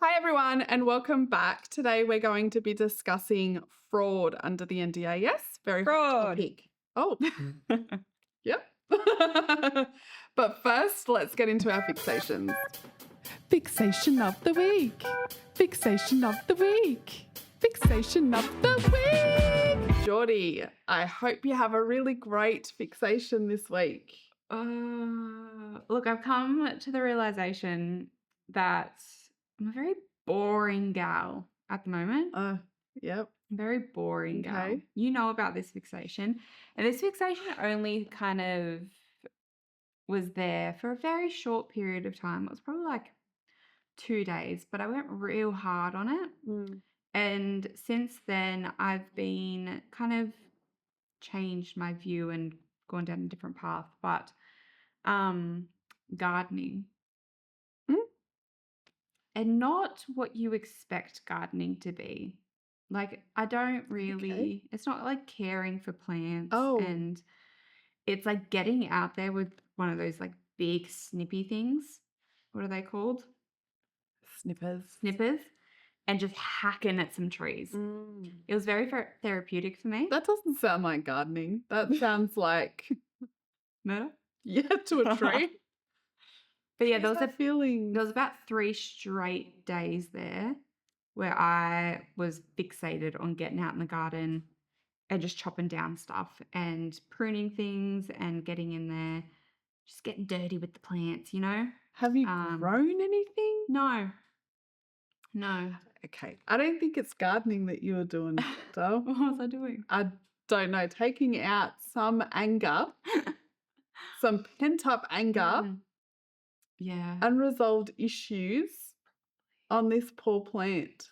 Hi everyone and welcome back. Today we're going to be discussing fraud under the NDIS. Very hot Fraud. topic. Oh, yep. But first, let's get into our fixations. Fixation of the week. Fixation of the week. Fixation of the week. Jordy, I hope you have a really great fixation this week. Look, I've come to the realization that I'm a very boring gal at the moment. Yep. Very boring gal. Okay. You know about this fixation. And this fixation only kind of was there for a very short period of time. It was probably like 2 days, but I went real hard on it. And since then, I've been kind of changed my view and gone down a different path. But gardening. And not what you expect gardening to be. Like, I don't really, it's not like caring for plants. Oh. And it's like getting out there with one of those like big snippy things. What are they called? Snippers. And just hacking at some trees. It was very therapeutic for me. That doesn't sound like gardening. That sounds like Murder? Yeah, to a tree. But yeah, there was about 3 straight days there where I was fixated on getting out in the garden and just chopping down stuff and pruning things and getting in there, just getting dirty with the plants, you know? Have you grown anything? No. Okay. I don't think it's gardening that you were doing, Doctor. What was I doing? I don't know. Taking out some anger, some pent-up anger, Yeah. unresolved issues on this poor plant.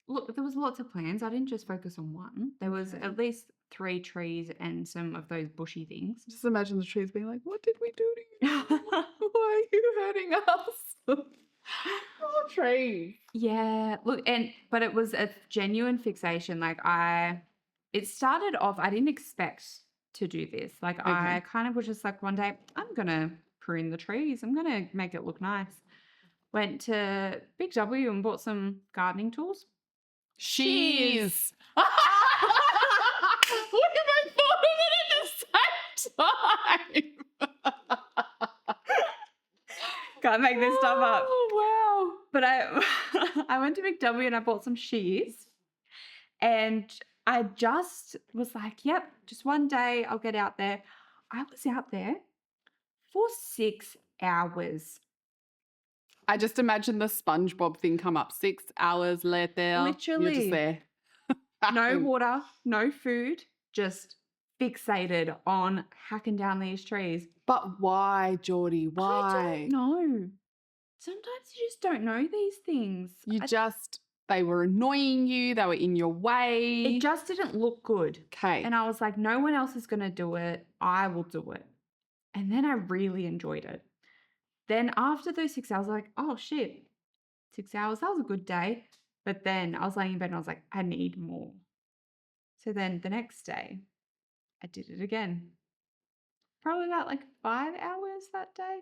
Look, there was lots of plants. I didn't just focus on one. There was at least 3 trees and some of those bushy things. Just imagine the trees being like, what did we do to you? Why are you hurting us? Poor tree. Yeah, look, but it was a genuine fixation. Like it started off, I didn't expect to do this. Like I kind of was just like one day, I'm gonna prune the trees. I'm gonna make it look nice. Went to Big W and bought some gardening tools. Shears. What have I thought of it at the same time? Can't make this stuff up. Oh, wow. But I went to Big W and I bought some shears. And I just was like, yep, just one day I'll get out there. I was out there for 6 hours. I just imagine the SpongeBob thing come up. 6 hours later. Literally. You're just there. No water, no food, just fixated on hacking down these trees. But why, Jordy? Why? I don't know. Sometimes you just don't know these things. They were annoying you. They were in your way. It just didn't look good. Okay. And I was like, no one else is going to do it. I will do it. And then I really enjoyed it. Then after those 6 hours, I was like, oh shit, 6 hours, that was a good day. But then I was laying in bed and I was like, I need more. So then the next day, I did it again. Probably about like 5 hours that day.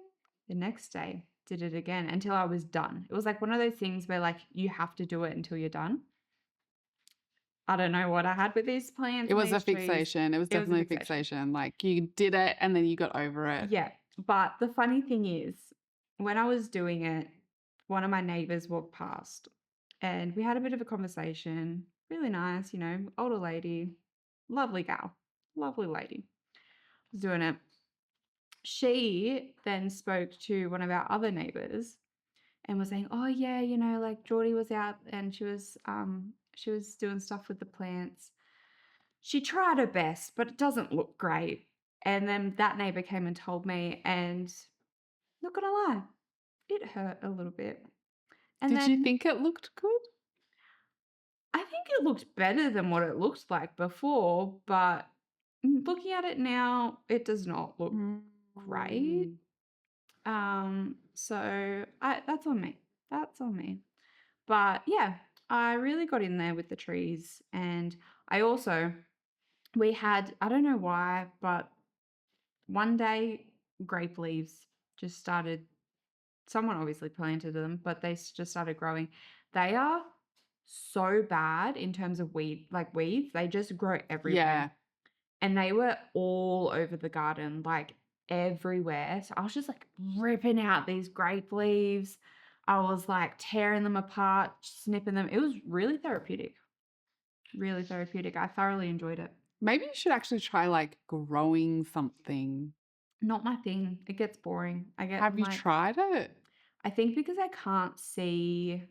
The next day, did it again until I was done. It was like one of those things where like you have to do it until you're done. I don't know what I had with these plants. It was a fixation. It was definitely a fixation. Like you did it and then you got over it. Yeah. But the funny thing is, when I was doing it, one of my neighbors walked past and we had a bit of a conversation. Really nice, you know, older lady, lovely gal, lovely lady. Was doing it. She then spoke to one of our other neighbors and was saying, oh yeah, you know, like Jordy was out and she was doing stuff with the plants. She tried her best, but it doesn't look great. And then that neighbor came and told me, and not gonna lie, it hurt a little bit. And Did you think it looked good? I think it looked better than what it looked like before, but looking at it now, it does not look great. So that's on me. That's on me. But yeah, I really got in there with the trees, and we had, I don't know why, but one day grape leaves just started someone obviously planted them, but they just started growing. They are so bad in terms of weeds. They just grow everywhere. Yeah. And they were all over the garden, like everywhere. So I was just like ripping out these grape leaves. I was like tearing them apart, snipping them. It was really therapeutic. Really therapeutic. I thoroughly enjoyed it. Maybe you should actually try like growing something. Not my thing. It gets boring. Have you tried it? I think because I can't see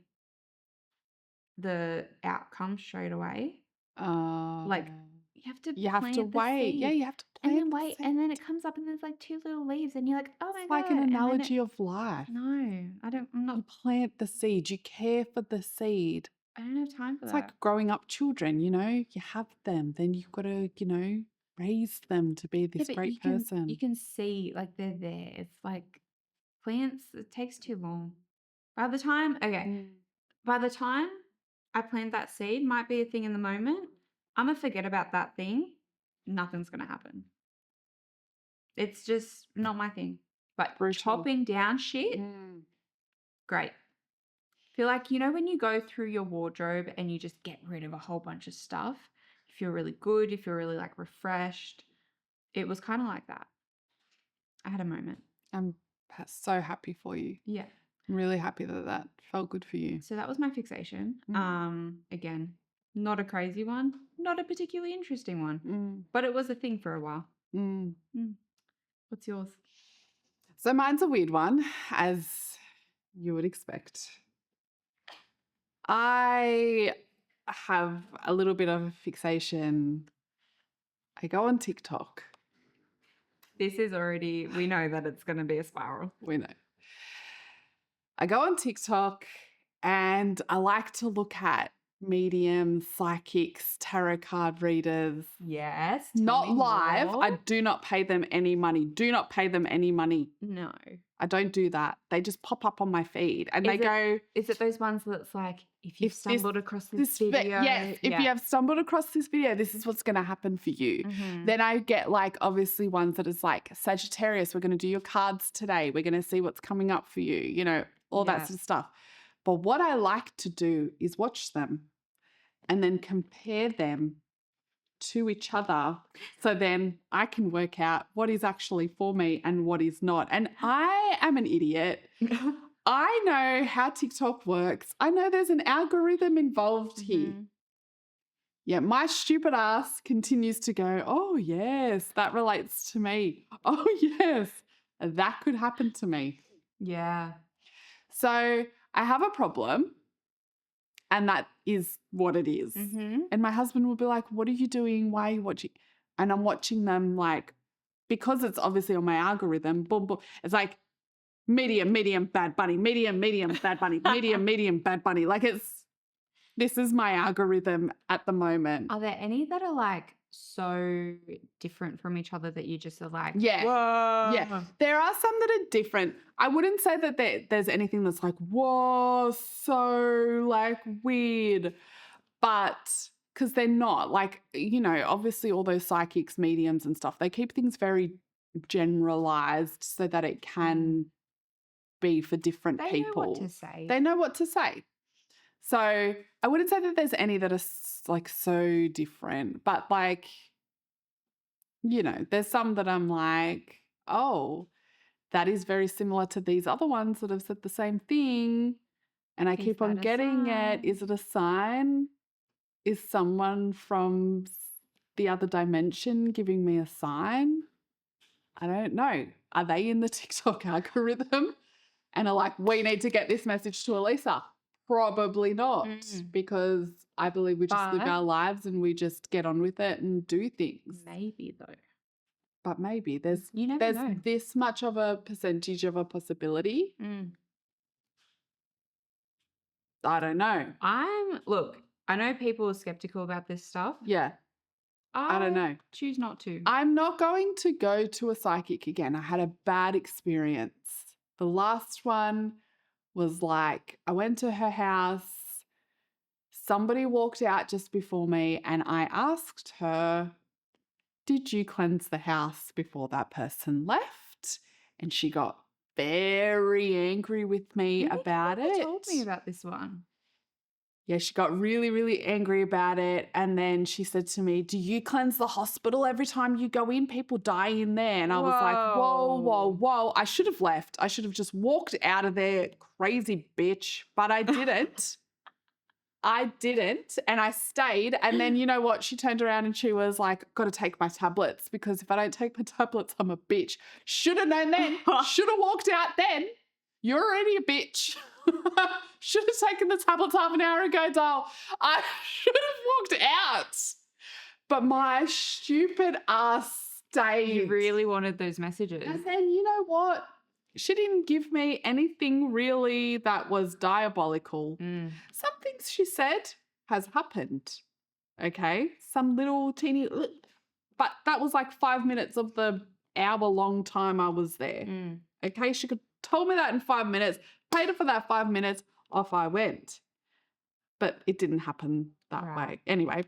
the outcome straight away. Like you have to You have to plant the wait. Yeah, seed you have to and plant then the wait, seed. and then it comes up and there's like 2 little leaves and you're like, oh my It's God. like an and then analogy of life. No, I'm not. You plant the seed. You care for the seed. I don't have time for It's that. like growing up children, you know, you have them, then you've got to, you know, raise them to be this but great person. you can see like they're there. It's like plants, it takes too long. By the time I plant that seed, might be a thing in the moment. I'm gonna forget about that thing. Nothing's gonna happen. It's just not my thing. But Brutal. chopping down shit, great. Feel like, you know, when you go through your wardrobe and you just get rid of a whole bunch of stuff, you feel really good, you feel really like refreshed. It was kind of like that. I had a moment. I'm so happy for you. Yeah. I'm really happy that that felt good for you. So that was my fixation. Again, not a crazy one, not a particularly interesting one, but it was a thing for a while. What's yours? So mine's a weird one, as you would expect. I have a little bit of a fixation. I go on TikTok. This is already, we know that it's going to be a spiral. We know. I go on TikTok and I like to look at mediums, psychics, tarot card readers. Yes. Not live. More. I do not pay them any money. Do not pay them any money. No. I don't do that. They just pop up on my feed and go. Is it those ones that's like, if you've stumbled across this video? Yes. If you have stumbled across this video, this is what's going to happen for you. Then I get like obviously ones that is like Sagittarius, we're going to do your cards today. We're going to see what's coming up for you, you know, all that sort of stuff. But what I like to do is watch them and then compare them to each other. So then I can work out what is actually for me and what is not. And I am an idiot. I know how TikTok works. I know there's an algorithm involved here. Yeah, my stupid ass continues to go, oh, yes, that relates to me. Oh, yes, that could happen to me. Yeah. So I have a problem, and that is what it is. And my husband will be like, what are you doing? Why are you watching? And I'm watching them like, because it's obviously on my algorithm, boom, boom. It's like medium, bad bunny, medium, bad bunny, medium, bad bunny. Like this is my algorithm at the moment. Are there any that are like so different from each other that you just are like, yeah, whoa? Yeah. There are some that are different. I wouldn't say that there's anything that's like, whoa, so like weird, but because they're not like, you know, obviously all those psychics, mediums and stuff, they keep things very generalized so that it can be for different people. They know what to say. They know what to say. So I wouldn't say that there's any that are like so different, but like, you know, there's some that I'm like, oh, that is very similar to these other ones that have said the same thing. And I keep on getting it. Is it a sign? Is someone from the other dimension giving me a sign? I don't know. Are they in the TikTok algorithm and are like, we need to get this message to Alyssa? Probably not, because I believe we just live our lives and we just get on with it and do things. Maybe though. But maybe there's know. this much of a percentage of a possibility. I don't know. Look, I know people are skeptical about this stuff. Yeah. I don't know. Choose not to. I'm not going to go to a psychic again. I had a bad experience. The last one was like, I went to her house. Somebody walked out just before me and I asked her, did you cleanse the house before that person left? And she got very angry with me I think about you never it. told me about this one. Yeah, she got really, really angry about it. And then she said to me, do you cleanse the hospital every time you go in? People die in there. And I was like, whoa, whoa, whoa. I should have left. I should have just walked out of there, crazy bitch. But I didn't. I didn't. And I stayed. And then you know what? She turned around and she was like, got to take my tablets because if I don't take my tablets, I'm a bitch. Should have known then. Should have walked out then. You're already a bitch. Should have taken the tablets half an hour ago, doll. I should have walked out. But my stupid ass stayed. You really wanted those messages. And then you know what? She didn't give me anything really that was diabolical. Some things she said has happened. Okay? Some little teeny, but that was like 5 minutes of the hour-long time I was there. Okay? She could told me that in 5 minutes, paid her for that 5 minutes, off I went. But it didn't happen that way. Anyway,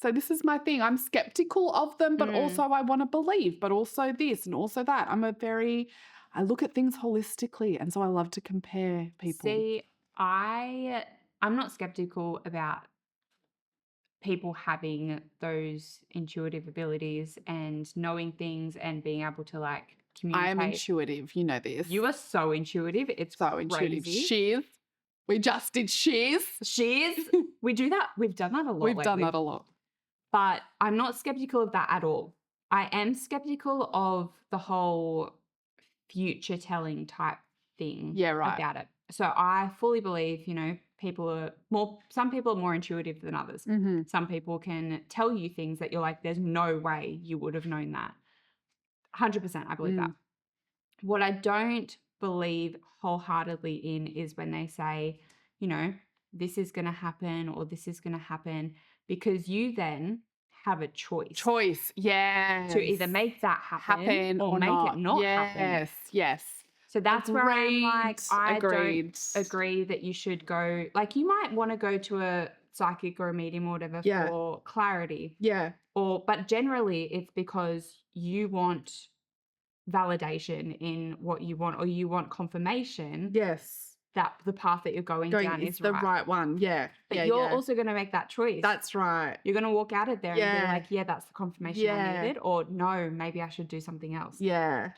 so this is my thing. I'm skeptical of them, but also I want to believe, but also this and also that. I look at things holistically, and so I love to compare people. See, I'm not skeptical about people having those intuitive abilities and knowing things and being able to like communicate. I am intuitive. You know this. You are so intuitive. It's so crazy. intuitive. Shears. We just did shears. Shears. We do that. We've done that a lot. We've done that a lot. But I'm not skeptical of that at all. I am skeptical of the whole future telling type thing about it. So I fully believe, you know, some people are more intuitive than others. Some people can tell you things that you're like, there's no way you would have known that. 100%, I believe that. What I don't believe wholeheartedly in is when they say, you know, this is going to happen or this is going to happen, because you then have a choice. Yes. To either make that happen or make it not happen. Yes. So that's where I'm like, I Agreed. don't agree that you should go, like you might want to go to a psychic or a medium or whatever for clarity. Yeah. But generally it's because you want validation in what you want, or you want confirmation. Yes. That the path that you're going down is the right one. Yeah. But you're also going to make that choice. That's right. You're going to walk out of there and be like, yeah, that's the confirmation I needed, or no, maybe I should do something else. Yeah.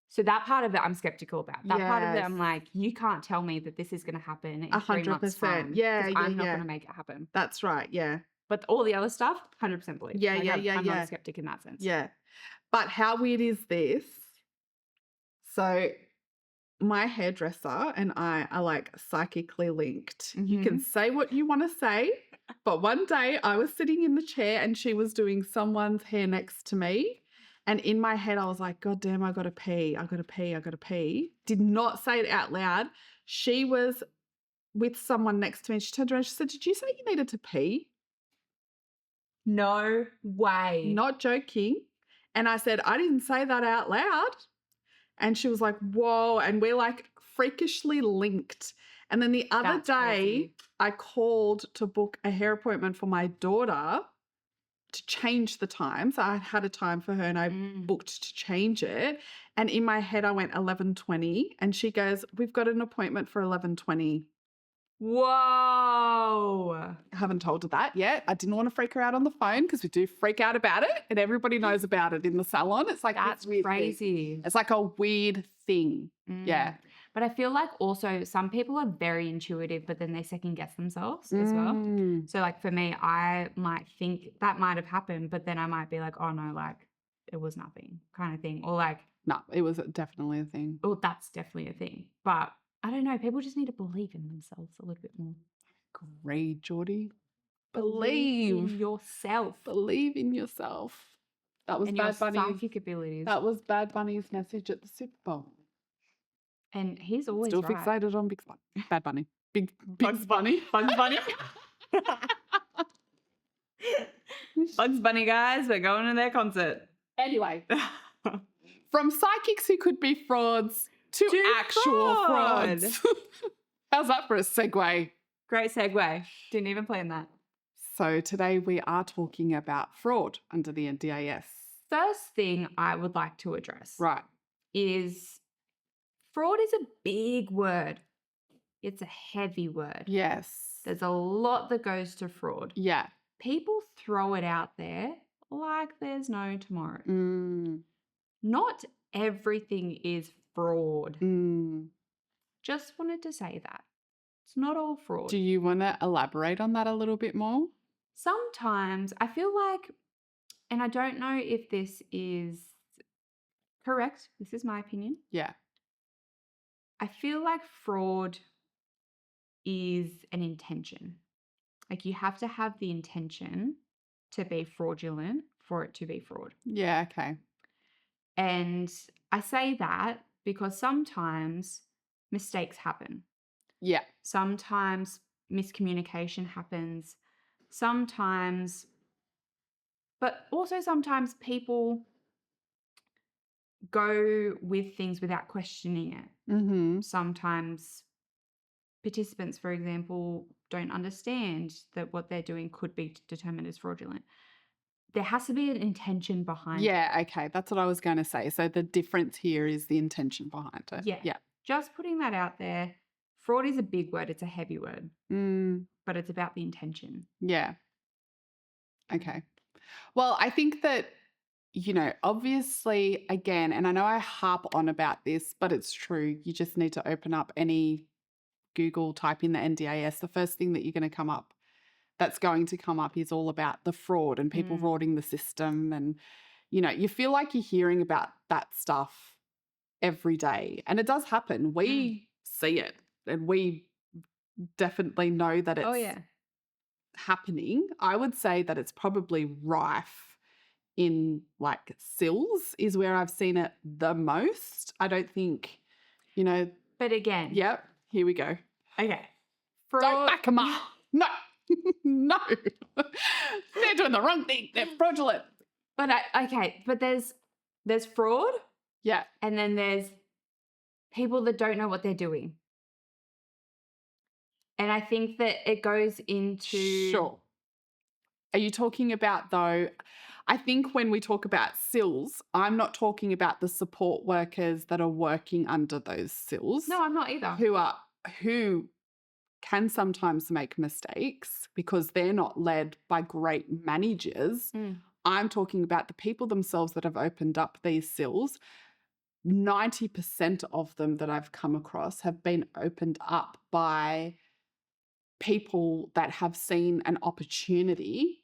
So that part of it I'm skeptical about. That part of it I'm like, you can't tell me that this is going to happen in 3 months' time. Yeah, I'm not going to make it happen. That's right, yeah. But all the other stuff, 100% believe. I'm not a skeptic in that sense. Yeah. But how weird is this? So my hairdresser and I are like psychically linked. You can say what you want to say, but one day I was sitting in the chair and she was doing someone's hair next to me. And in my head, I was like, God damn, I got to pee. I got to pee. I got to pee. Did not say it out loud. She was with someone next to me. She turned around. She said, did you say you needed to pee? No way. Not joking. And I said, I didn't say that out loud. And she was like, whoa. And we're like freakishly linked. And then the other day, I called to book a hair appointment for my daughter to change the time. So I had a time for her and I booked to change it. And in my head, I went 11:20. And she goes, we've got an appointment for 11:20. Whoa. I haven't told her that yet. I didn't want to freak her out on the phone because we do freak out about it and everybody knows about it in the salon. It's like, that's crazy. Thing. It's like a weird thing. Yeah. But I feel like also some people are very intuitive, but then they second guess themselves as well. So like for me, I might think that might have happened, but then I might be like, oh no, like it was nothing kind of thing. Or like, no, it was definitely a thing. Oh, that's definitely a thing. But I don't know. People just need to believe in themselves a little bit more. Great, Jordy. Believe in yourself. Believe in yourself. That was and Bad your Bunny's psychic abilities. That was Bad Bunny's message at the Super Bowl. And he's always still right. fixated on Bad Bunny. Big Bugs Bunny. Bugs Bunny. Bugs Bunny, guys. We're going to their concert. Anyway, from psychics who could be frauds to actual frauds. How's that for a segue? Great segue. Didn't even plan that. So today we are talking about fraud under the NDIS. First thing I would like to address right, is Fraud is a big word. It's a heavy word. Yes. There's a lot that goes to fraud. Yeah. People throw it out there like there's no tomorrow. Mm. Not everything is fraud. Mm. Just wanted to say that. It's not all fraud. Do you want to elaborate on that a little bit more? Sometimes I feel like, and I don't know if this is correct, this is my opinion. Yeah. I feel like fraud is an intention. Like you have to have the intention to be fraudulent for it to be fraud. Yeah. Okay. And I say that because sometimes mistakes happen. Yeah. Sometimes miscommunication happens. Sometimes, but also sometimes people go with things without questioning it. Mm-hmm. Sometimes participants, for example, don't understand that what they're doing could be determined as fraudulent. There has to be an intention behind it. Yeah. Okay. That's what I was going to say. So the difference here is the intention behind it. Yeah. Yeah. Just putting that out there. Fraud is a big word. It's a heavy word, but it's about the intention. Yeah. Okay. Well, I think that, obviously, again, and I know I harp on about this, but it's true. You just need to open up any Google, type in the NDIS. The first thing that's going to come up is all about the fraud and people frauding the system. And, you feel like you're hearing about that stuff every day. And it does happen. We see it and we definitely know that it's happening. I would say that it's probably rife in like SILs is where I've seen it the most. I don't think, But again. Yep, here we go. Okay. Don't back them up. No. No. They're doing the wrong thing. They're fraudulent. But but there's fraud. Yeah. And then there's people that don't know what they're doing. And I think that it goes into... Sure. Are you talking about, though, I think when we talk about SILs, I'm not talking about the support workers that are working under those SILs. No, I'm not either. Who can sometimes make mistakes because they're not led by great managers. I'm talking about the people themselves that have opened up these SILs. 90% of them that I've come across have been opened up by people that have seen an opportunity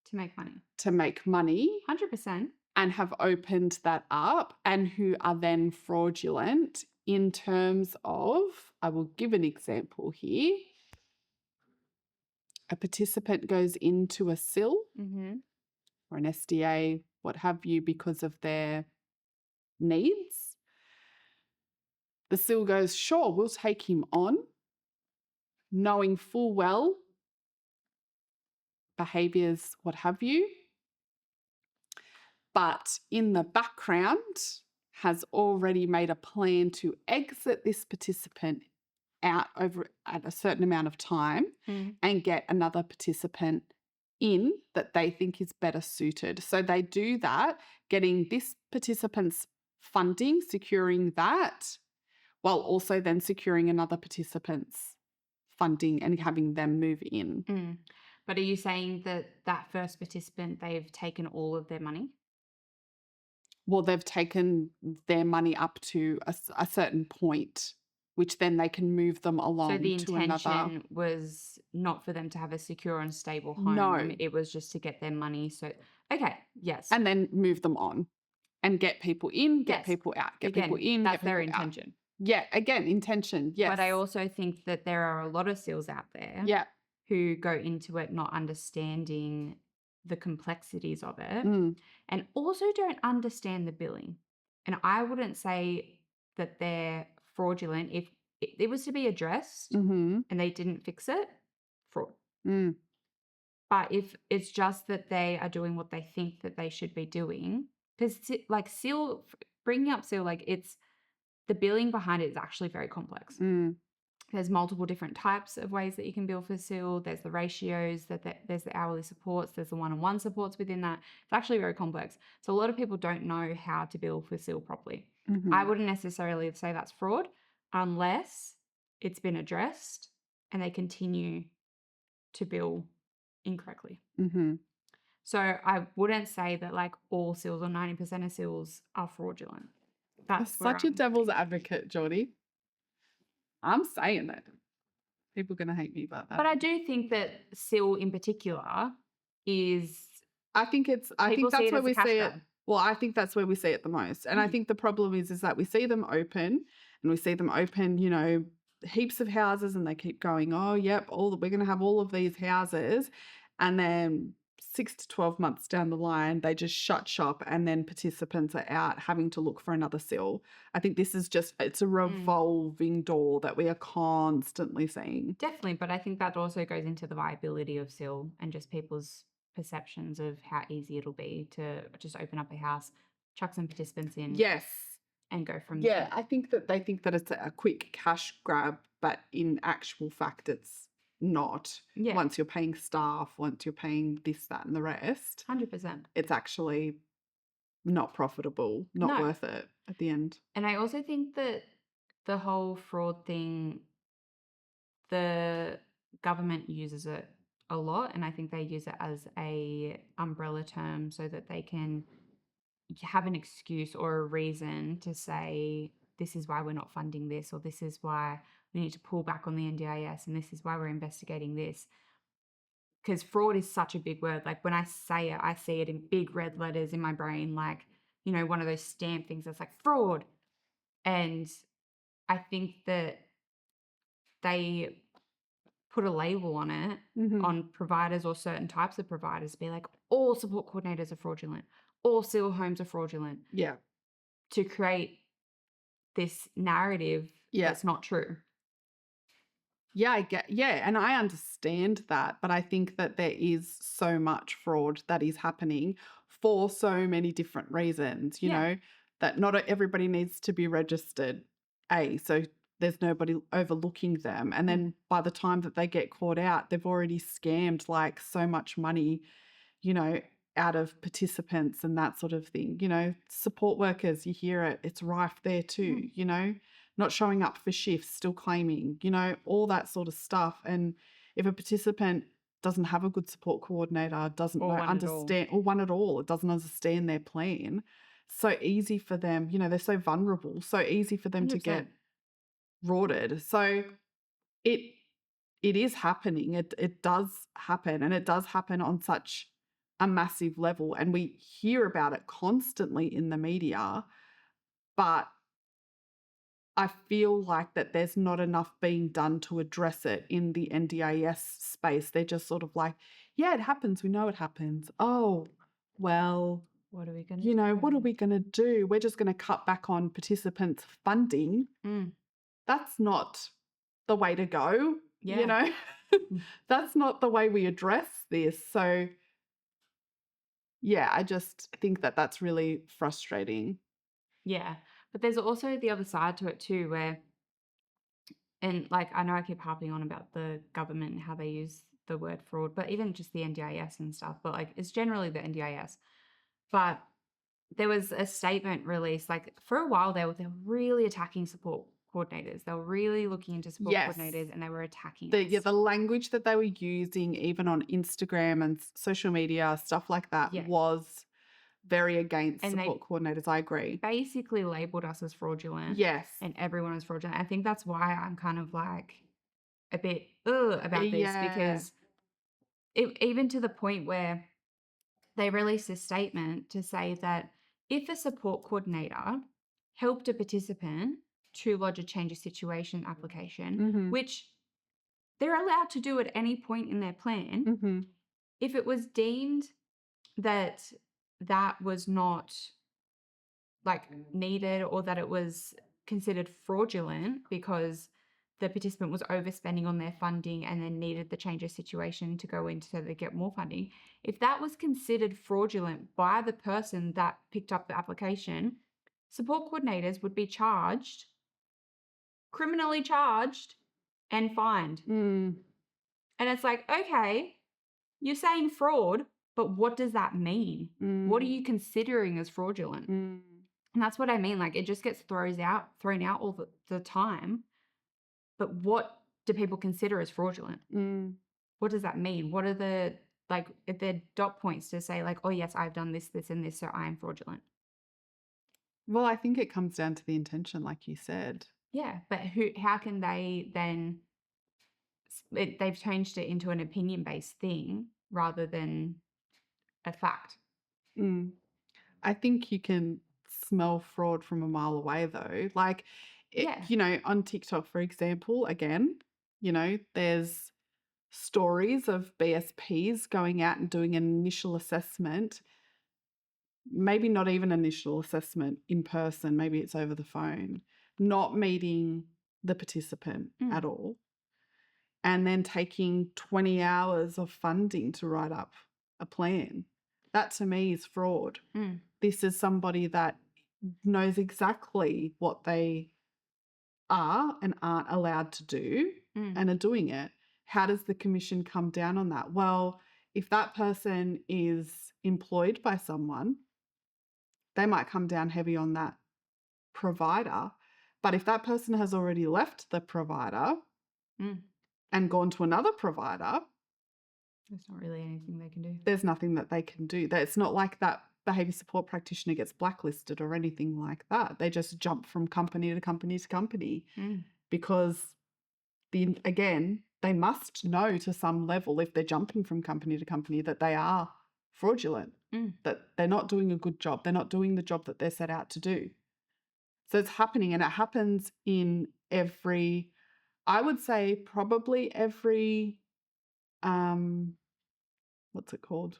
to make money. 100%. And have opened that up and who are then fraudulent in terms of, I will give an example here. A participant goes into a SIL or an SDA, what have you, because of their needs. The SIL goes, sure, we'll take him on, knowing full well behaviours, what have you. But in the background has already made a plan to exit this participant out over at a certain amount of time and get another participant in that they think is better suited. So they do that, getting this participant's funding, securing that, while also then securing another participant's funding and having them move in. But are you saying that that first participant, they've taken all of their money? Well, they've taken their money up to a certain point, which then they can move them along to another. So the intention was not for them to have a secure and stable home. No. It was just to get their money. So, okay, yes. And then move them on and get people in, get people out, get people in, that's get people their out. intention. Yeah, again, intention, yes. But I also think that there are a lot of SEALs out there who go into it not understanding the complexities of it and also don't understand the billing. And I wouldn't say that they're fraudulent. If it was to be addressed and they didn't fix it, fraud. But if it's just that they are doing what they think that they should be doing, because like SEAL, bringing up SEAL, like it's the billing behind it is actually very complex. There's multiple different types of ways that you can bill for SEAL. There's the ratios, there's the hourly supports, there's the one-on-one supports within that. It's actually very complex. So a lot of people don't know how to bill for SEAL properly. I wouldn't necessarily say that's fraud unless it's been addressed and they continue to bill incorrectly. So I wouldn't say that like all seals or 90% of seals are fraudulent. That's Such a devil's advocate, Jordy. I'm saying that. People are going to hate me about that. But I do think that seal in particular is. I think that's where we see it. Well, I think that's where we see it the most. And I think the problem is that we see them open and we see them open, you know, heaps of houses and they keep going, oh, yep, we're going to have all of these houses. And then 6 to 12 months down the line, they just shut shop and then participants are out having to look for another seal. I think this is it's a revolving door that we are constantly seeing. Definitely, but I think that also goes into the viability of seal and just people's perceptions of how easy it'll be to just open up a house, chuck some participants in. Yes. And go from there. Yeah, I think that they think that it's a quick cash grab, but in actual fact, it's not. Yeah. Once you're paying staff, once you're paying this, that, and the rest, 100%. it's actually not profitable, not worth it at the end. And I also think that the whole fraud thing, the government uses it a lot, and I think they use it as a umbrella term so that they can have an excuse or a reason to say this is why we're not funding this, or this is why we need to pull back on the NDIS, and this is why we're investigating this. Because fraud is such a big word. Like when I say it, I see it in big red letters in my brain, like, you know, one of those stamp things that's like fraud. And I think that they put a label on it, on providers or certain types of providers, be like, all support coordinators are fraudulent, all seal homes are fraudulent. Yeah. To create this narrative that's not true. Yeah, and I understand that, but I think that there is so much fraud that is happening for so many different reasons, you know, that not everybody needs to be registered, so there's nobody overlooking them. And then by the time that they get caught out, they've already scammed like so much money, you know, out of participants and that sort of thing. You know, support workers, you hear it, it's rife there too, you know, not showing up for shifts, still claiming, you know, all that sort of stuff. And if a participant doesn't have a good support coordinator, doesn't understand, or one at all, it doesn't understand their plan, so easy for them, you know, they're so vulnerable, so easy for them 100%. To get rorted. So it is happening. It does happen, and it does happen on such a massive level, and we hear about it constantly in the media, but I feel like that there's not enough being done to address it in the NDIS space. They're just sort of like, yeah, it happens. We know it happens. Oh, well, what are we going to do? What are we going to do? We're just going to cut back on participants' funding. That's not the way to go, you know? That's not the way we address this. So, yeah, I just think that that's really frustrating. Yeah. But there's also the other side to it too, where, and like, I know I keep harping on about the government and how they use the word fraud, but even just the NDIS and stuff, but like, it's generally the NDIS. But there was a statement released, like for a while they were really attacking support coordinators. They were really looking into support coordinators, and they were attacking us. Yeah, the language that they were using even on Instagram and social media, stuff like that, was very against support coordinators. I agree. Basically labeled us as fraudulent. Yes. And everyone is fraudulent. I think that's why I'm kind of like a bit about this, because even to the point where they released a statement to say that if a support coordinator helped a participant to lodge a change of situation application, which they're allowed to do at any point in their plan, if it was deemed that that was not like needed, or that it was considered fraudulent because the participant was overspending on their funding and then needed the change of situation to go in so they get more funding, if that was considered fraudulent by the person that picked up the application, support coordinators would be charged, criminally charged, and fined. And it's like, okay, you're saying fraud, but what does that mean? What are you considering as fraudulent? And that's what I mean. Like, it just gets thrown out all the time. But what do people consider as fraudulent? What does that mean? What are the, like, if they're dot points to say, like, oh, yes, I've done this, this, and this, so I am fraudulent? Well, I think it comes down to the intention, like you said. Yeah, but how can they then, they've changed it into an opinion-based thing rather than a fact. I think you can smell fraud from a mile away, though. Like, Yeah. you know, on TikTok, for example, again, you know, there's stories of BSPs going out and doing an initial assessment, maybe not even initial assessment in person, maybe it's over the phone, not meeting the participant at all, and then taking 20 hours of funding to write up a plan. That to me is fraud. This is somebody that knows exactly what they are and aren't allowed to do and are doing it. How does the commission come down on that? Well, if that person is employed by someone, they might come down heavy on that provider. But if that person has already left the provider and gone to another provider, there's not really anything they can do. There's nothing that they can do. It's not like that behaviour support practitioner gets blacklisted or anything like that. They just jump from company to company to company because, again, they must know to some level, if they're jumping from company to company, that they are fraudulent, that they're not doing a good job. They're not doing the job that they're set out to do. So it's happening, and it happens in every, I would say probably every, what's it called?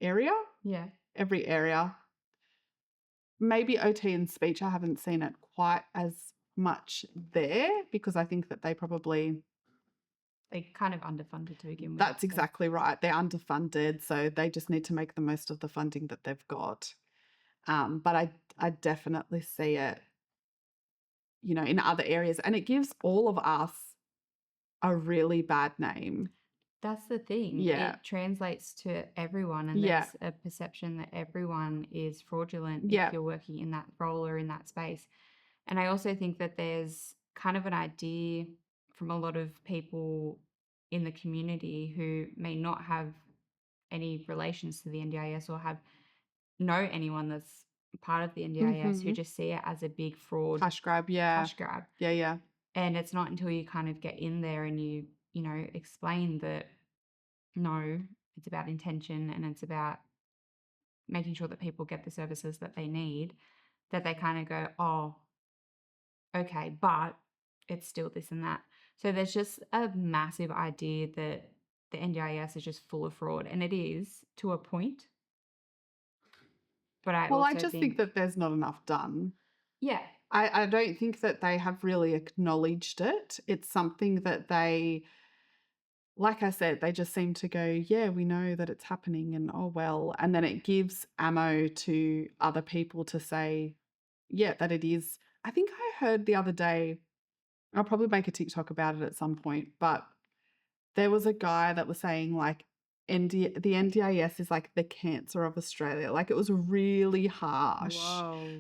Area? Yeah. Every area. Maybe OT and speech, I haven't seen it quite as much there because I think that they kind of underfunded to begin with. That's exactly right. They're underfunded, so they just need to make the most of the funding that they've got. But I definitely see it, you know, in other areas, and it gives all of us a really bad name. That's the thing. Yeah. It translates to everyone, and there's a perception that everyone is fraudulent if you're working in that role or in that space. And I also think that there's kind of an idea from a lot of people in the community who may not have any relations to the NDIS or know anyone that's part of the NDIS who just see it as a big fraud. Cash grab, Cash grab. Yeah. And it's not until you kind of get in there and you know, explain that, no, it's about intention and it's about making sure that people get the services that they need, that they kind of go, oh, okay, but it's still this and that. So there's just a massive idea that the NDIS is just full of fraud, and it is to a point. But I just think that there's not enough done. Yeah. I don't think that they have really acknowledged it. It's something that they, like I said, they just seem to go, yeah, we know that it's happening and oh, well. And then it gives ammo to other people to say, yeah, that it is. I think I heard the other day, I'll probably make a TikTok about it at some point, but there was a guy that was saying like the NDIS is like the cancer of Australia. Like it was really harsh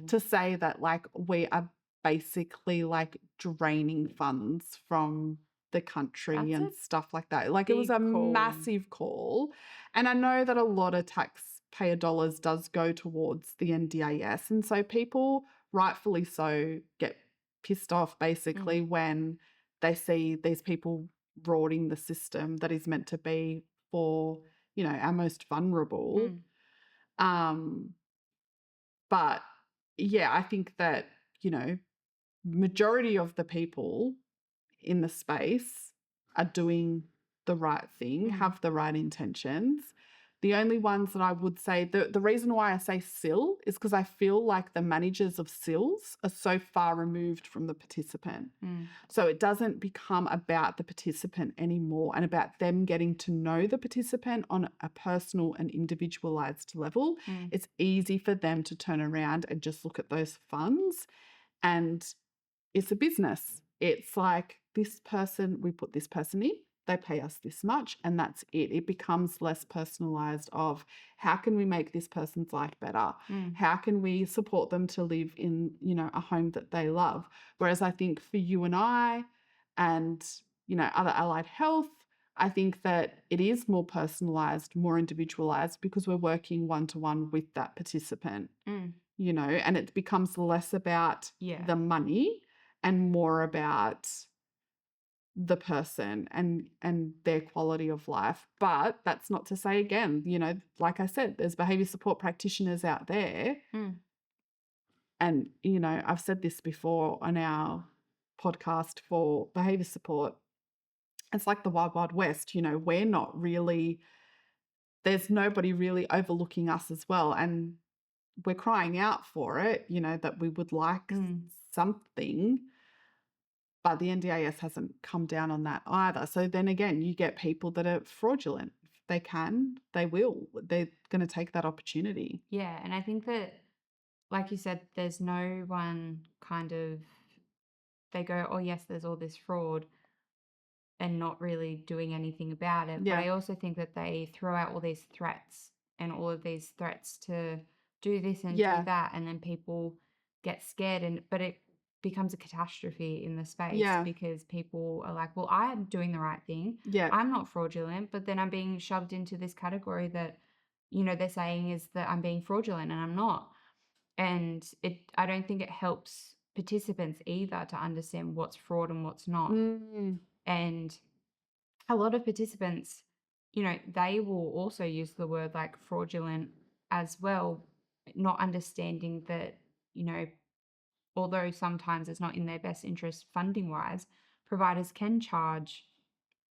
to say that like we are basically like draining funds from the country and stuff like that. Like it was a massive call. And I know that a lot of taxpayer dollars does go towards the NDIS. And so people rightfully so get pissed off basically when they see these people rorting the system that is meant to be for, you know, our most vulnerable. But yeah, I think that, you know, majority of the people in the space are doing the right thing, have the right intentions. The only ones that I would say, the reason why I say SIL is because I feel like the managers of SILs are so far removed from the participant. So it doesn't become about the participant anymore and about them getting to know the participant on a personal and individualized level. It's easy for them to turn around and just look at those funds, and it's a business. It's like this person, we put this person in, they pay us this much, and that's it. It becomes less personalized of how can we make this person's life better? How can we support them to live in, a home that they love? Whereas I think for you and I and, other allied health, I think that it is more personalized, more individualized because we're working one-to-one with that participant, and it becomes less about the money and more about the person and their quality of life. But that's not to say, again, like I said, there's behavior support practitioners out there. And, I've said this before on our podcast for behavior support. It's like the wild, wild west. We're not really, there's nobody really overlooking us as well. And we're crying out for it, that we would like something. But the NDIS hasn't come down on that either. So then again, you get people that are fraudulent. If they can, they will. They're going to take that opportunity. Yeah. And I think that, like you said, there's no one kind of, they go, oh, yes, there's all this fraud and not really doing anything about it. Yeah. But I also think that they throw out all these threats and all of these threats to do this and do that. And then people get scared. But it becomes a catastrophe in the space because people are like, well, I am doing the right thing. Yeah. I'm not fraudulent, but then I'm being shoved into this category that, they're saying is that I'm being fraudulent and I'm not. And I don't think it helps participants either to understand what's fraud and what's not. And a lot of participants, they will also use the word like fraudulent as well, not understanding that, although sometimes it's not in their best interest funding wise, providers can charge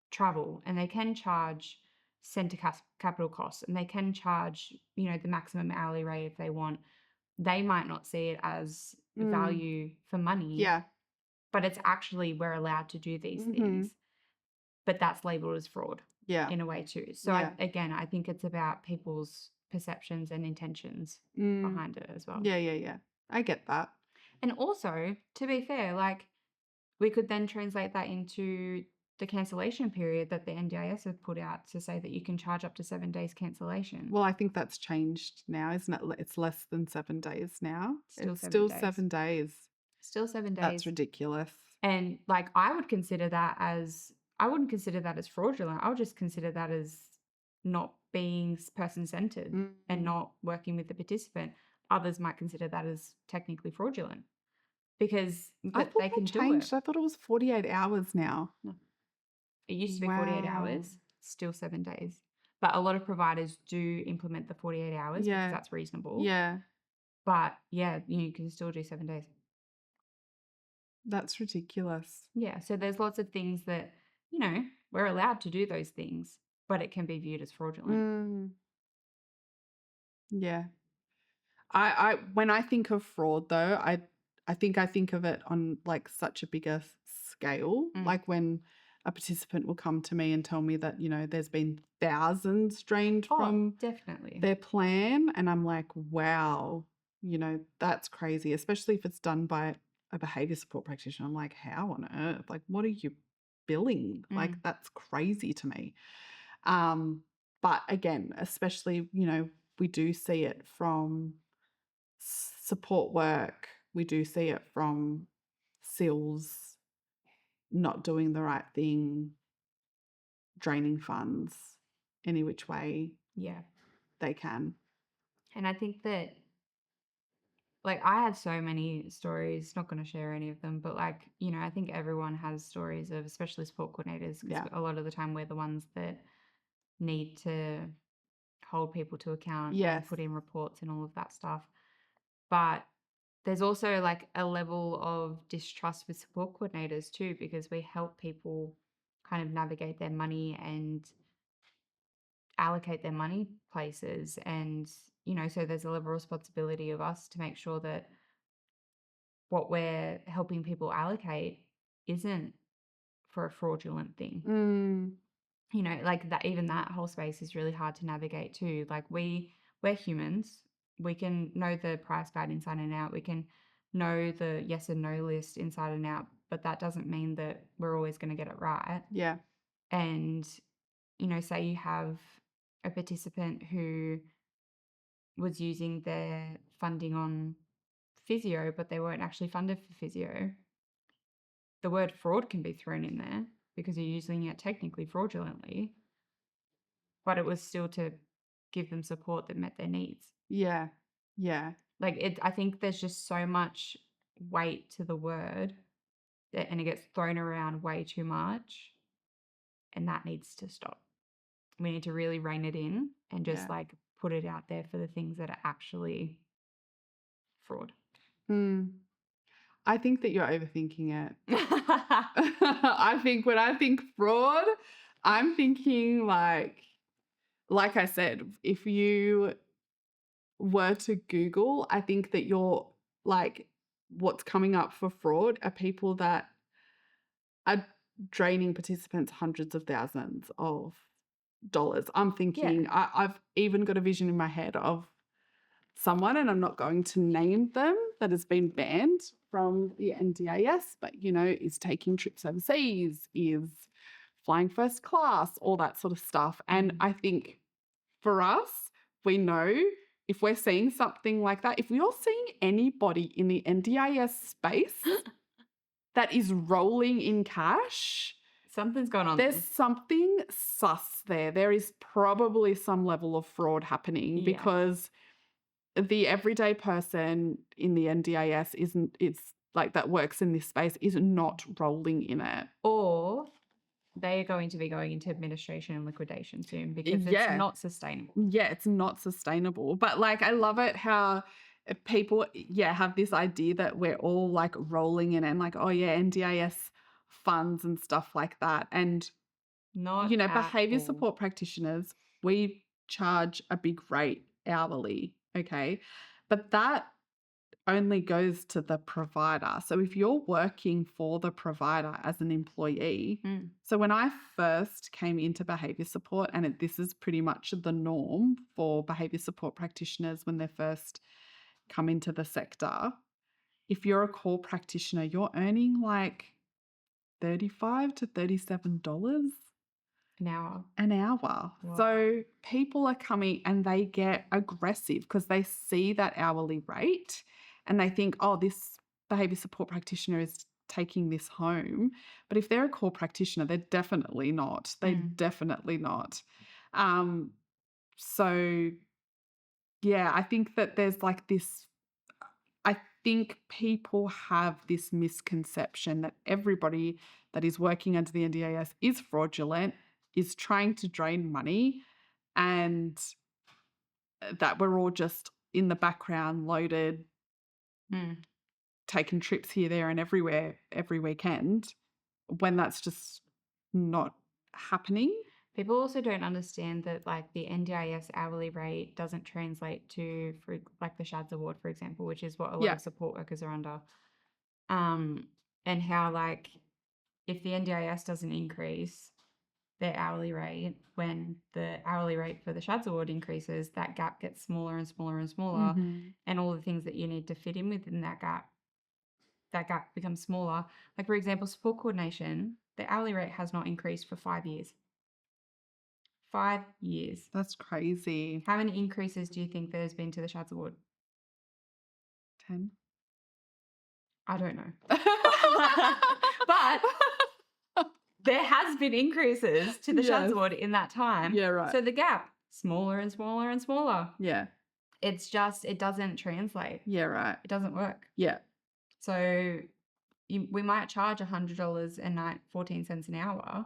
travel and they can charge centre capital costs and they can charge, the maximum hourly rate if they want. They might not see it as value for money. Yeah. But it's actually, we're allowed to do these things. But that's labeled as fraud in a way too. So I think it's about people's perceptions and intentions behind it as well. Yeah. I get that. And also, to be fair, like we could then translate that into the cancellation period that the NDIS have put out to say that you can charge up to 7 days cancellation. Well, I think that's changed now, isn't it? It's less than 7 days now. Still 7 days. Still 7 days. That's ridiculous. And like I wouldn't consider that as fraudulent. I would just consider that as not being person-centered and not working with the participant. Others might consider that as technically fraudulent because they can do it. I thought it was 48 hours now. No. It used to be 48 hours, still 7 days. But a lot of providers do implement the 48 hours because that's reasonable. Yeah. But yeah, you can still do 7 days. That's ridiculous. Yeah. So there's lots of things that, we're allowed to do those things, but it can be viewed as fraudulent. Yeah. I when I think of fraud though, I think of it on like such a bigger scale. Like when a participant will come to me and tell me that, there's been thousands drained from definitely their plan. And I'm like, wow, that's crazy, especially if it's done by a behavior support practitioner. I'm like, how on earth? Like, what are you billing? Like, that's crazy to me. But again, especially, we do see it from support work. We do see it from SILs not doing the right thing, draining funds any which way they can. And I think that, like, I had so many stories, not going to share any of them, but like, I think everyone has stories of, especially support coordinators, because a lot of the time we're the ones that need to hold people to account and put in reports and all of that stuff. But there's also like a level of distrust with support coordinators too, because we help people kind of navigate their money and allocate their money places. And, so there's a level of responsibility of us to make sure that what we're helping people allocate isn't for a fraudulent thing. Like that, even that whole space is really hard to navigate too. Like we're humans. We can know the price guide inside and out. We can know the yes and no list inside and out, but that doesn't mean that we're always going to get it right. Yeah. And, say you have a participant who was using their funding on physio, but they weren't actually funded for physio. The word fraud can be thrown in there because you're using it technically fraudulently, but it was still to give them support that met their needs. Yeah. Yeah. Like I think there's just so much weight to the word and it gets thrown around way too much, and that needs to stop. We need to really rein it in and just Yeah. put it out there for the things that are actually fraud. I think that you're overthinking it. I think when I think fraud, I'm thinking like I said, if you were to Google, I think that you're like, what's coming up for fraud are people that are draining participants hundreds of thousands of dollars. I'm thinking, I've even got a vision in my head of someone, and I'm not going to name them, that has been banned from the NDIS, but, is taking trips overseas, is flying first class, all that sort of stuff. And I think for us, we know if we're seeing something like that, if you're seeing anybody in the NDIS space that is rolling in cash, something's going on. There's something sus there. There is probably some level of fraud happening because the everyday person in the NDIS that works in this space is not rolling in it. Or they are going to be going into administration and liquidation soon because it's not sustainable. Yeah, it's not sustainable. But I love it how people, have this idea that we're all rolling in and NDIS funds and stuff like that. And, not behavior support practitioners, we charge a big rate hourly. Okay. But that only goes to the provider. So if you're working for the provider as an employee, so when I first came into behavior support, and this is pretty much the norm for behavior support practitioners when they first come into the sector, if you're a core practitioner, you're earning $35 to $37 an hour. Wow. So people are coming and they get aggressive because they see that hourly rate and they think, oh, this behavior support practitioner is taking this home. But if they're a core practitioner, they're definitely not. Definitely not. So yeah, I think that there's this, I think people have this misconception that everybody that is working under the NDIS is fraudulent, is trying to drain money, and that we're all just in the background loaded, taking trips here, there and everywhere every weekend, when that's just not happening. People also don't understand that the NDIS hourly rate doesn't translate to for the SHADS award, for example, which is what a lot of support workers are under. And how if the NDIS doesn't increase their hourly rate, when the hourly rate for the SHADS award increases, that gap gets smaller and smaller and smaller. And all the things that you need to fit in within that gap becomes smaller. For example, support coordination, the hourly rate has not increased for 5 years. 5 years. That's crazy. How many increases do you think there's been to the SHADS award? 10. I don't know. But there has been increases to the SHADS award in that time. Yeah, right. So the gap, smaller and smaller and smaller. Yeah. It's just, it doesn't translate. Yeah, right. It doesn't work. Yeah. So we might charge $100 and 14 cents an hour,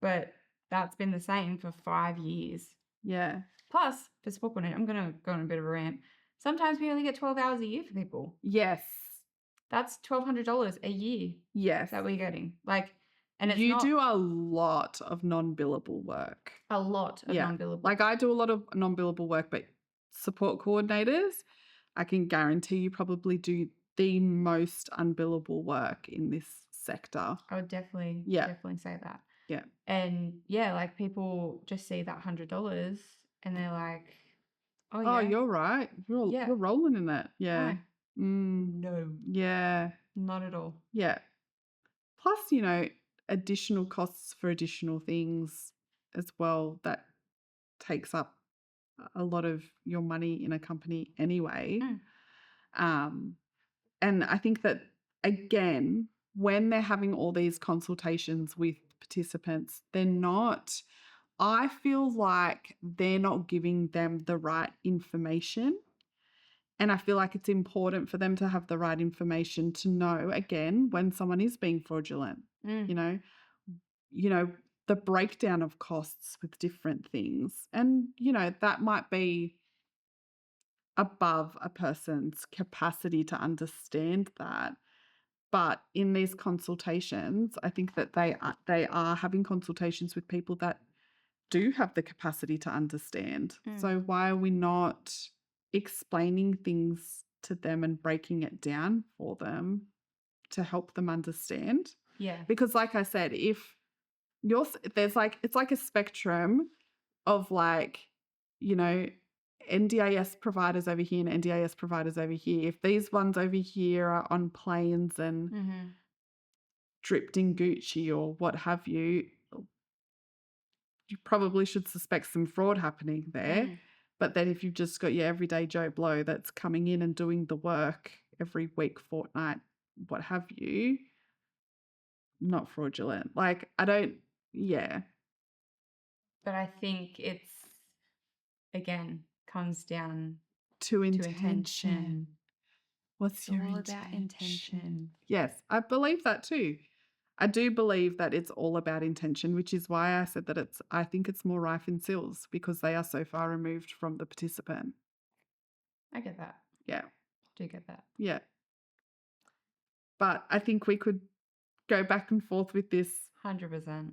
but that's been the same for 5 years. Yeah. Plus, for support coordinator, I'm going to go on a bit of a rant. Sometimes we only get 12 hours a year for people. Yes. That's $1,200 a year. Yes. That we're getting. And it's you do a lot of non-billable work. A lot of non-billable. I do a lot of non-billable work, but support coordinators, I can guarantee you probably do the most unbillable work in this sector. I would definitely say that. Yeah. And people just see that $100 and they're like, oh, you're right. You're rolling in that. Yeah. No. Yeah. Not at all. Yeah. Plus, additional costs for additional things as well that takes up a lot of your money in a company anyway. And I think that, again, when they're having all these consultations with participants, I feel like they're not giving them the right information. And I feel like it's important for them to have the right information to know, again, when someone is being fraudulent, you know, the breakdown of costs with different things. And, that might be above a person's capacity to understand that. But in these consultations, I think that they are having consultations with people that do have the capacity to understand. So why are we not explaining things to them and breaking it down for them to help them understand? Yeah. Because like I said, if it's like a spectrum of NDIS providers over here and NDIS providers over here. If these ones over here are on planes and dripped in Gucci or what have you, you probably should suspect some fraud happening there. But then if you've just got your everyday Joe Blow that's coming in and doing the work every week, fortnight, what have you, not fraudulent. But I think it's, again, comes down to intention. intention. What's It's your all intention? about intention. Yes, I believe that too. I do believe that it's all about intention, which is why I said that I think it's more rife in SILs because they are so far removed from the participant. I get that. Yeah. Do get that. Yeah. But I think we could go back and forth with this 100%.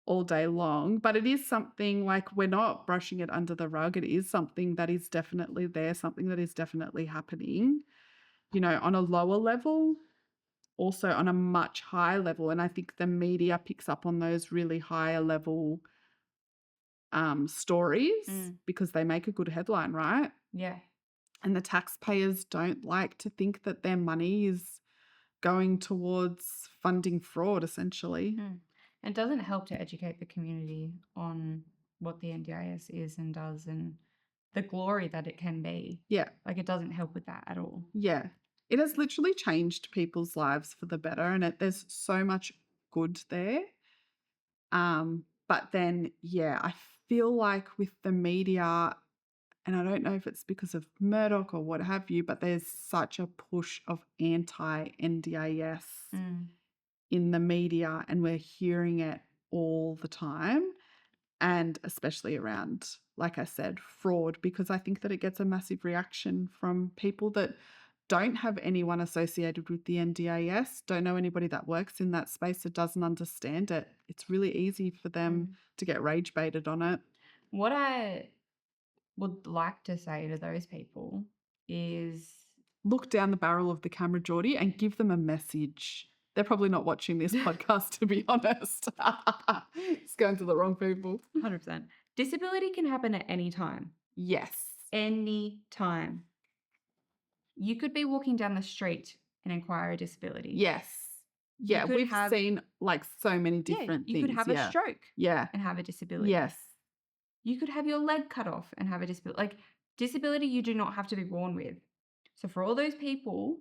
all day long. But it is something we're not brushing it under the rug. It is something that is definitely there, something that is definitely happening, on a lower level, also on a much higher level. And I think the media picks up on those really higher level stories because they make a good headline, right? Yeah. And the taxpayers don't like to think that their money is going towards funding fraud, essentially. It doesn't help to educate the community on what the NDIS is and does and the glory that it can be. Yeah. It doesn't help with that at all. Yeah. It has literally changed people's lives for the better, and there's so much good there. But then, I feel like with the media, and I don't know if it's because of Murdoch or what have you, but there's such a push of anti-NDIS in the media, and we're hearing it all the time, and especially around, like I said, fraud, because I think that it gets a massive reaction from people that don't have anyone associated with the NDIS, don't know anybody that works in that space that doesn't understand it. It's really easy for them to get rage baited on it. What I would like to say to those people is look down the barrel of the camera, Jordy, and give them a message. They're probably not watching this podcast, to be honest. It's going to the wrong people. 100%. Disability can happen at any time. Yes. Any time. You could be walking down the street and acquire a disability. Yes. Yeah, we've seen so many different things. You could have a stroke and have a disability. Yes. You could have your leg cut off and have a disability. Disability you do not have to be born with. So for all those people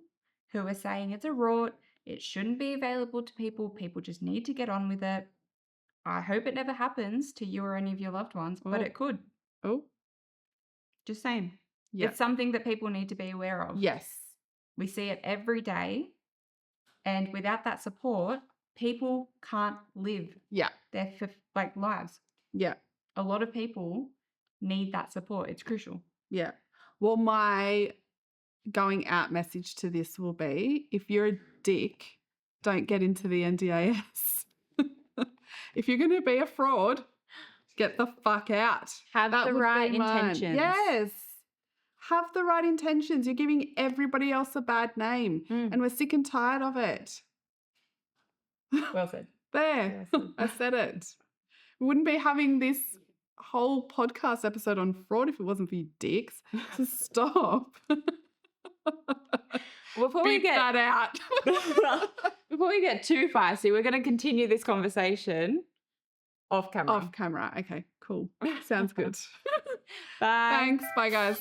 who are saying it's a rort, it shouldn't be available to people just need to get on with it. I hope it never happens to you or any of your loved ones, but it could. Oh. Just saying. Yeah. It's something that people need to be aware of. Yes. We see it every day. And without that support, people can't live their lives. Yeah. A lot of people need that support. It's crucial. Yeah. Well, my going out message to this will be, if you're a dick, don't get into the NDIS. If you're going to be a fraud, get the fuck out. Have the right intentions. Yes. Have the right intentions. You're giving everybody else a bad name, and we're sick and tired of it. Well said. There. I said it. We wouldn't be having this whole podcast episode on fraud if it wasn't for you dicks. So stop. Before we Beep get that out. before we get too feisty, we're going to continue this conversation off camera. Off camera. Okay, cool. Sounds good. Bye. Thanks. Bye, guys.